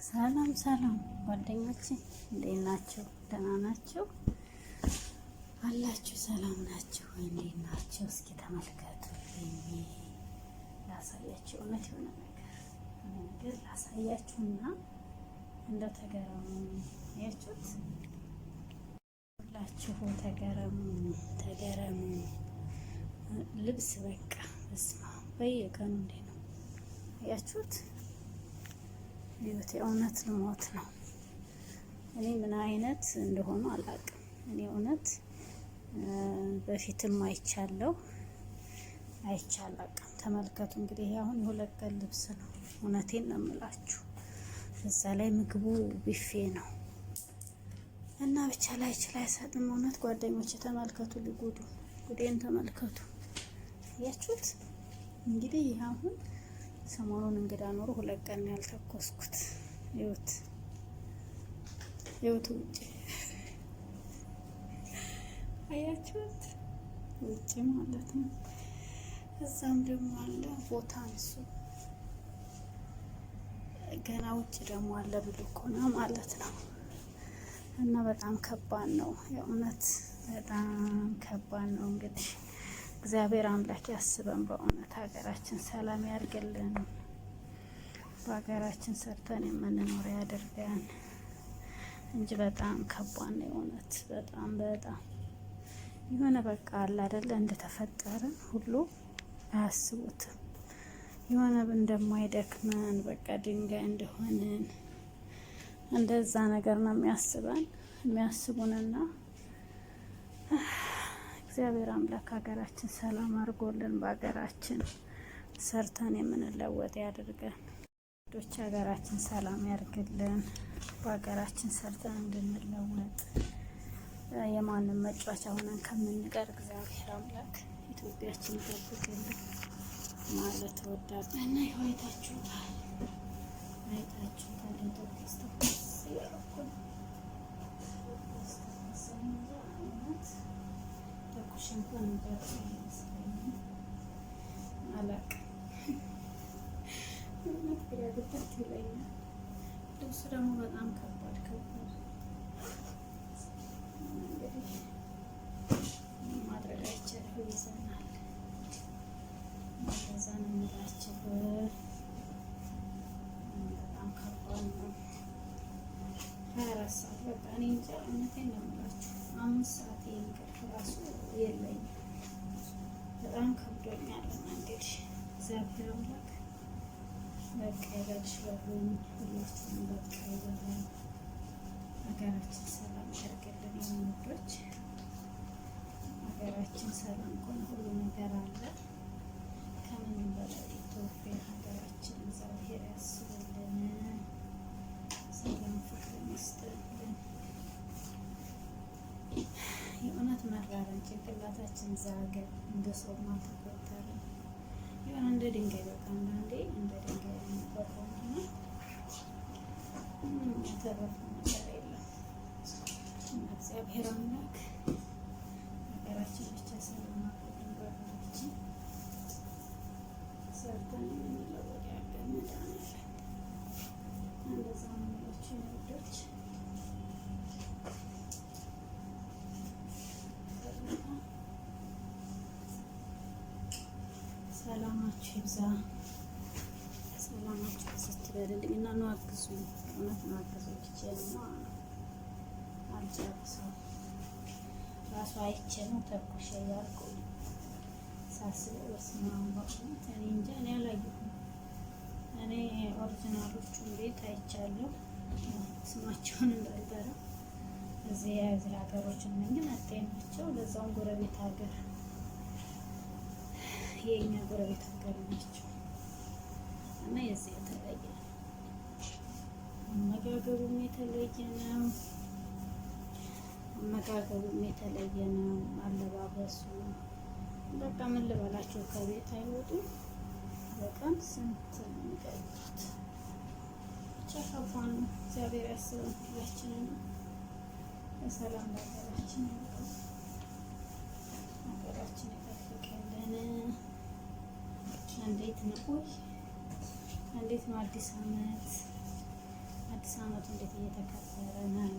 ሰላም ሰላም ጓደኞቼ እንዴት ናችሁ? ደህና ናችሁ አላችሁ? ሰላም ናችሁ? እንዴት ናችሁ? እስኪ ተመልከቱ። ላሳያችሁ፣ እውነት የሆነ ነገር ላሳያችሁና እንደው ተገረሙ። ያችሁት ሁላችሁ ተገረሙ፣ ተገረሙ። ልብስ በቃ በስማ በየቀኑ እንዴ ነው ያችሁት? ህይወት የእውነት ልሞት ነው። እኔ ምን አይነት እንደሆኑ አላውቅም። እኔ እውነት በፊትም አይቻለሁ አይቻላቅም። ተመልከቱ እንግዲህ አሁን የሁለት ቀን ልብስ ነው። እውነቴን ነው የምላችሁ። እዛ ላይ ምግቡ ቢፌ ነው እና ብቻ ላይ አይሰጥም። እውነት ጓደኞቼ ተመልከቱ፣ ጉዴን ተመልከቱ። ያችሁት እንግዲህ አሁን ሰሞኑን እንግዳ ኖሮ ሁለት ቀን ያልተኮስኩት ይወት ውጭ አያችሁት? ውጭ ማለት ነው። እዛም ደግሞ አለ ቦታ እሱ ገና ውጭ ደግሞ አለ ብልኮና ማለት ነው። እና በጣም ከባድ ነው የእውነት በጣም ከባድ ነው። እንግዲህ እግዚአብሔር አምላክ ያስበን። በእውነት ሀገራችን ሰላም ያርግልን። በሀገራችን ሰርተን የምንኖር ያደርገን እንጂ በጣም ከባድ ነው የእውነት በጣም የሆነ በቃ አለ አይደለ እንደተፈጠረ ሁሉ አያስቡትም። የሆነ እንደማይደክመን በቃ ድንጋይ እንደሆንን እንደዛ ነገር ነው የሚያስቡንና እግዚአብሔር አምላክ ሀገራችን ሰላም አድርጎልን በሀገራችን ሰርተን የምንለወጥ ያድርገን። ዶች ሀገራችን ሰላም ያርግልን። በሀገራችን ሰርተን እንድንለወጥ የማንም መጫወቻ ሆነን ከምንቀር እግዚአብሔር አምላክ ኢትዮጵያችን ይጠብቅልን ማለት እወዳለሁ። እና አይታችሁታል እንኳን አላውቅም። ይለኛል። ልብሱ ደግሞ በጣም ከባድ እንግዲህ ማድረግ አይቻልም። ይዘናል እንደዛ ነው የምላችሁ። በጣም ከባድ ነው። 24 ሰዓት በቃ እኔ እንጃ እውነቴን ነው የምላችሁ። 5 ሰዓት የእንቅልፍ ራሱ የለኝም። በጣም ከብዶኛል። እንግዲህ እግዚአብሔር አምላክ በቃ ይበልሽ በሉኝ። ሁላችንም በቃ ይበለን። ሀገራችን ሰላም ያድርግልን። የምንወዶች ሀገራችን ሰላም ከሆነ ሁሉ ነገር አለ። ከምንም በላይ ኢትዮጵያ ሀገራችን እግዚአብሔር ያስብልን። ሰላም ፍቅርን ይስጥልን። የእውነት መራረን ጭንቅላታችን ዛገ እንደ ሰው አልተቆጠረም። የሆነ እንደ ድንጋይ በቃ አንዳንዴ እንደ ድንጋይ የሚቆጠው እና የተረፈ ነገር የለም። እግዚአብሔር አምላክ ሀገራችን ብቻ ሰላም አድርጎልን በሀገራችን ሰርተን የምንለወጥ ያድርገን። መድኃኒዓለም እንደዛ ነው የምላችሁ ውዶች። ሰላማችሁ ይብዛ፣ ሰላማችሁ ስትበልልኝ እና ነው አግዙ። እውነት ነው አግዙ። ብቻዬንማ አልጨርሰውም። ራሱ አይቼ ነው ተኩሼ እያልኩ ሳስበው በስመ አብ በእውነት እኔ እንጃ። እኔ አላየሁም። እኔ ኦሪጂናሎቹን ቤት አይቻለሁ። ስማቸውን እንዳልጠራ እዚህ የዚህ ሀገሮች ግን አጤናቸው ለዛውም ጎረቤት ሀገር የኛ ጎረቤት ሀገር ናቸው እና የዚህ የተለየ አመጋገቡም የተለየ ነው። አለባበሱ በቃ ምን ልበላቸው፣ ከቤት አይወጡም። በቀን ስንት ነው የሚቀይሩት? ብቻ ከባድ ነው። እግዚአብሔር ያስበን ሁላችንን። በሰላም በሀገራችን ያውቀው፣ ሀገራችን ይጠብቅልን። እንዴት ነው አዲስ አመት አዲስ ዓመቱ እንዴት እየተከበረ ነው?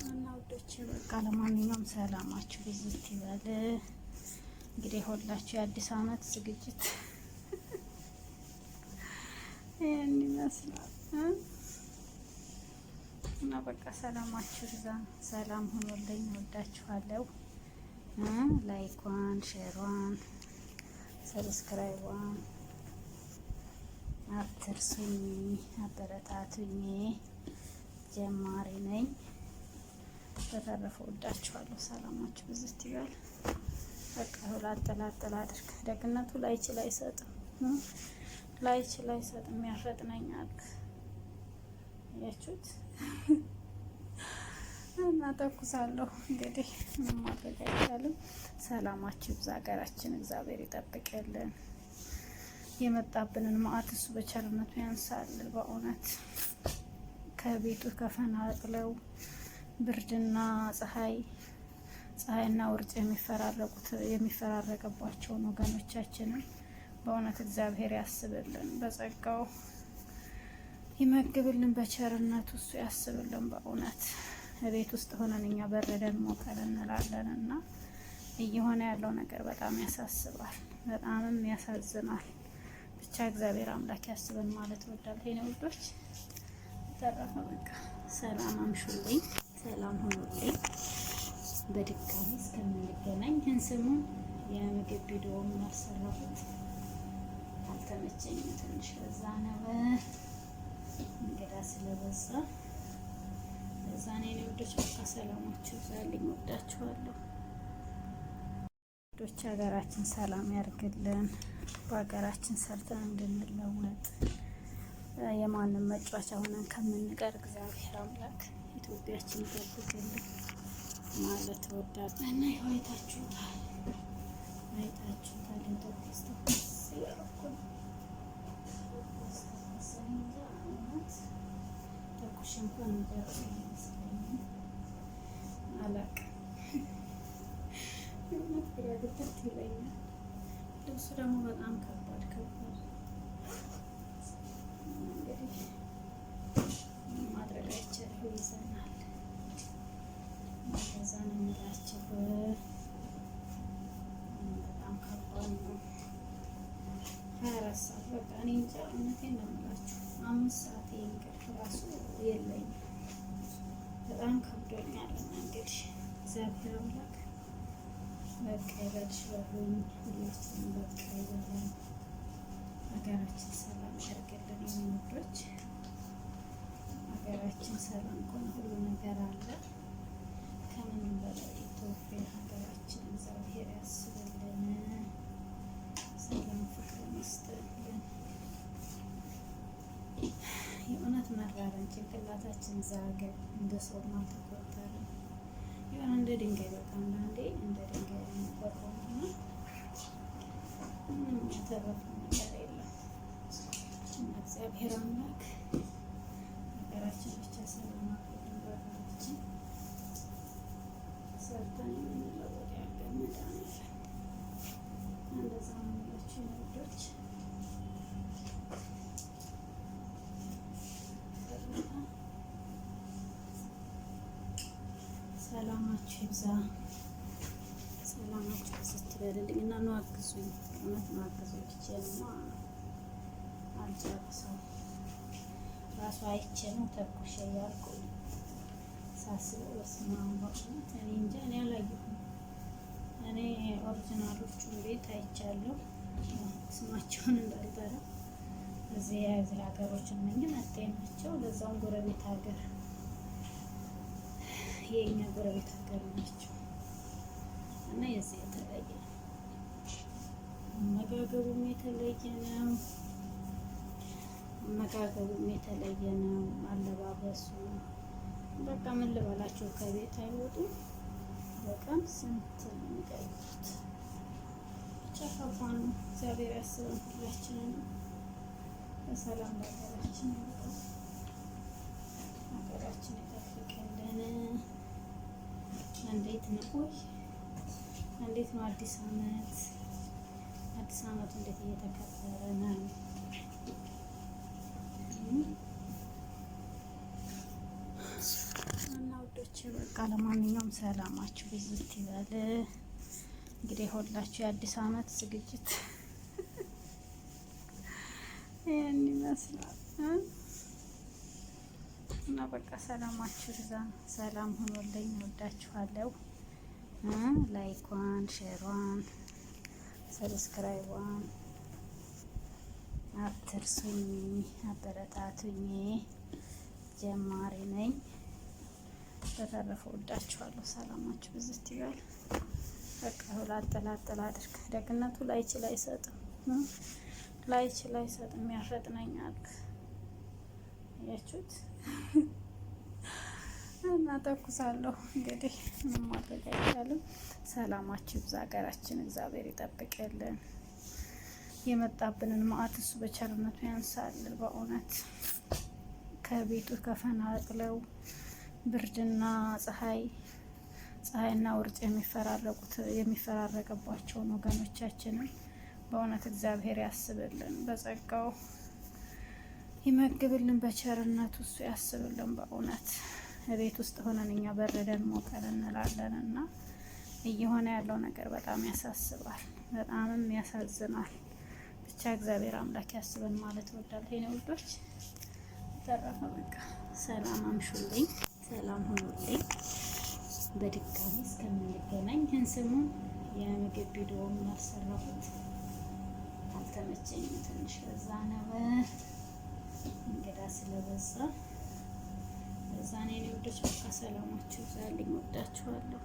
እና ውዶች በቃ ለማንኛውም ሰላማችሁ ብዝት ይበል። እንግዲህ ሁላችሁ የአዲስ ዓመት ዝግጅት ይሄን ይመስላል እና በቃ ሰላማችሁ ይብዛ። ሰላም ሁኑልኝ። ወዳችኋለሁ። ላይኳን፣ ሼሯን፣ ሰብስክራይቧን አትርሱኝ። አበረታቱኝ። ጀማሪ ነኝ። በተረፈ ወዳችኋለሁ። ሰላማችሁ ብዝት ይበል። በቃ ላጥላጥል አድርግ። ደግነቱ ላይችል አይሰጥም፣ ላይችል አይሰጥም፣ ያፈጥነኛል። ያችሁት እና ተኩሳለሁ። እንግዲህ ምን ማድረግ አይቻልም። ሰላማችሁ ይብዛ። ሀገራችን እግዚአብሔር ይጠብቅልን። የመጣብንን መዓት እሱ በቸርነቱ ያንሳል። በእውነት ከቤቱ ከፈናቅለው ብርድና ፀሐይና ውርጭ የሚፈራረቅባቸውን ወገኖቻችንን በእውነት እግዚአብሔር ያስብልን፣ በጸጋው ይመግብልን፣ በቸርነቱ እሱ ያስብልን። በእውነት ቤት ውስጥ ሆነን እኛ በረደን ሞቀን እንላለን እና እየሆነ ያለው ነገር በጣም ያሳስባል፣ በጣምም ያሳዝናል። ብቻ እግዚአብሔር አምላክ ያስበን ማለት እወዳለሁ የኔ ውዶች። ተረፈ በቃ ሰላም አምሹልኝ፣ ሰላም ሁኑልኝ። በድጋሚ እስከምንገናኝ ይህን ስሙን የምግብ ቪዲዮውን ያልሰራሁት አልተመቸኝም፣ ትንሽ በዛ ነው፣ እንግዳ ስለበዛ ለዛ ነው የኔ ውዶች። በቃ ሰላማችሁ ይብዛልኝ፣ ወዳችኋለሁ ውዶች። ሀገራችን ሰላም ያርግልን፣ በሀገራችን ሰርተን እንድንለወጥ የማንም መጫወቻ ሆነን ከምንቀር እግዚአብሔር አምላክ ኢትዮጵያችን ይጠብቅልን ማለት እወዳለሁ። እና ይኸው አይታችሁታል ተኩሽ እንኳን የሚደርስ አይመስለኝም። አላውቅም፣ ግራ ግብት ይለኛል። ልብሱ ደግሞ በጣም ከባድ እንግዲህ ማድረግ አይቻልም፣ ይዘናል። እንደዛ ነው የምላችሁ። በጣም ከባድ ነው። 24 ሰዓት በቃ እኔ እንጃ፣ እውነቴን ነው የምላችሁ። 5 ሰዓት እንቅልፍ ራሱ የለኝም። በጣም ከብዶኛል። እንግዲህ እግዚአብሔር አምላክ በቃ ይበልሽ በሉኝ። ሁላችንም በቃ ይበለን። ሀገራችን ሰላም ያድርግልን የሚወዶች። ሀገራችን ሰላም ከሆነ ሁሉ ነገር አለ። ከምንም በላይ ኢትዮጵያ ሀገራችን እግዚአብሔር ያስብልን፣ ሰላም ፍቅር ይስጥልን። የእውነት መራረን፣ ጭንቅላታችን ዛገ፣ እንደ ሰው አልተቆጠረም። የሆነ እንደ ድንጋይ በቃ አንዳንዴ እንደ ድንጋይ የሚቆጠው እና ምንም የተረፈው ነገር የለም። እግዚአብሔር አምላክ ሀገራችን ብቻ ሰላም አድርጎልን በሀገራችን ሰርተን የምንለወጥ ያገር መድኃኒዓለም እንደዛ ነው የሚላችሁ ውዶች። ሰላማችሁ ይብዛ፣ ሰላማችሁ ስትበልልኝ እና ነው አግዙኝ። እውነት ነው አግዙኝ። ብቻዬንማ አልጨርሰውም። ራሱ አይቼ ነው ተኩሼ ያልኩ ሳስበው በስመ አብ በእውነት እኔ እንጃ። እኔ አላየሁም። እኔ ኦሪጂናሎቹን ቤት አይቻለሁ፣ ስማቸውን እንዳልጠራ። እዚህ ሀገሮች እነኝን አጤናቸው፣ ለዛውም ጎረቤት ሀገር፣ የኛ ጎረቤት ሀገር ናቸው እና የዚህ የተለየ አመጋገቡም የተለየ ነው። አለባበሱ በቃ ምን ልበላቸው፣ ከቤት አይወጡም። በቀን ስንት ነው የሚቀይሩት? ብቻ ከባድ ነው። እግዚአብሔር ያስበን ሁላችንን። በሰላም ለሀገራችን ያውቃል፣ ሀገራችን ይጠብቅልን። እንዴት ነው አዲስ ዓመት አዲስ አመቱ እንዴት እየተከበረ ነው? እና ውዶች በቃ ለማንኛውም ሰላማችሁ ብዝት ይበል። እንግዲህ ሁላችሁ የአዲስ አመት ዝግጅት ይሄን ይመስላል እና በቃ ሰላማችሁ ይብዛ። ሰላም ሁኑልኝ። እወዳችኋለሁ። ላይኳን፣ ሼሯን፣ ሰብስክራይቧን አትርሱኝ። አበረታቱኝ። ጀማሪ ነኝ። በተረፈ እወዳችኋለሁ። ሰላማችሁ ብዝት ይበል። በቃ ላጠላጠላ አድርግ። ደግነቱ ላይችል አይሰጥም፣ ላይችል አይሰጥም፣ ያፈጥነኛል። ያችሁት እና ተኩሳለሁ። እንግዲህ ምንም ማድረግ አይቻልም። ሰላማችሁ ይብዛ። ሀገራችን እግዚአብሔር ይጠብቅልን። የመጣብንን መዓት እሱ በቸርነቱ ያንሳልን። በእውነት ከቤቱ ከፈናቅለው ብርድና ፀሐይና ውርጭ የሚፈራረቅባቸውን ወገኖቻችንን በእውነት እግዚአብሔር ያስብልን፣ በጸጋው ይመግብልን፣ በቸርነቱ እሱ ያስብልን። በእውነት ቤት ውስጥ ሆነን እኛ በረደን ሞቀን እንላለን እና እየሆነ ያለው ነገር በጣም ያሳስባል፣ በጣምም ያሳዝናል። ብቻ እግዚአብሔር አምላክ ያስበን ማለት እወዳለሁ የኔ ውዶች። ተረፈ በቃ ሰላም አምሹልኝ፣ ሰላም ሁኑልኝ። በድጋሚ እስከምንገናኝ ይህን ስሙን የምግብ ቪዲዮውን ያሰራሁት አልተመቸኝም፣ ትንሽ በዛ ነው እንግዳ ስለበዛ በዛ ነው የኔ ውዶች። በቃ ሰላማችሁ ይብዛልኝ። ወዳችኋለሁ።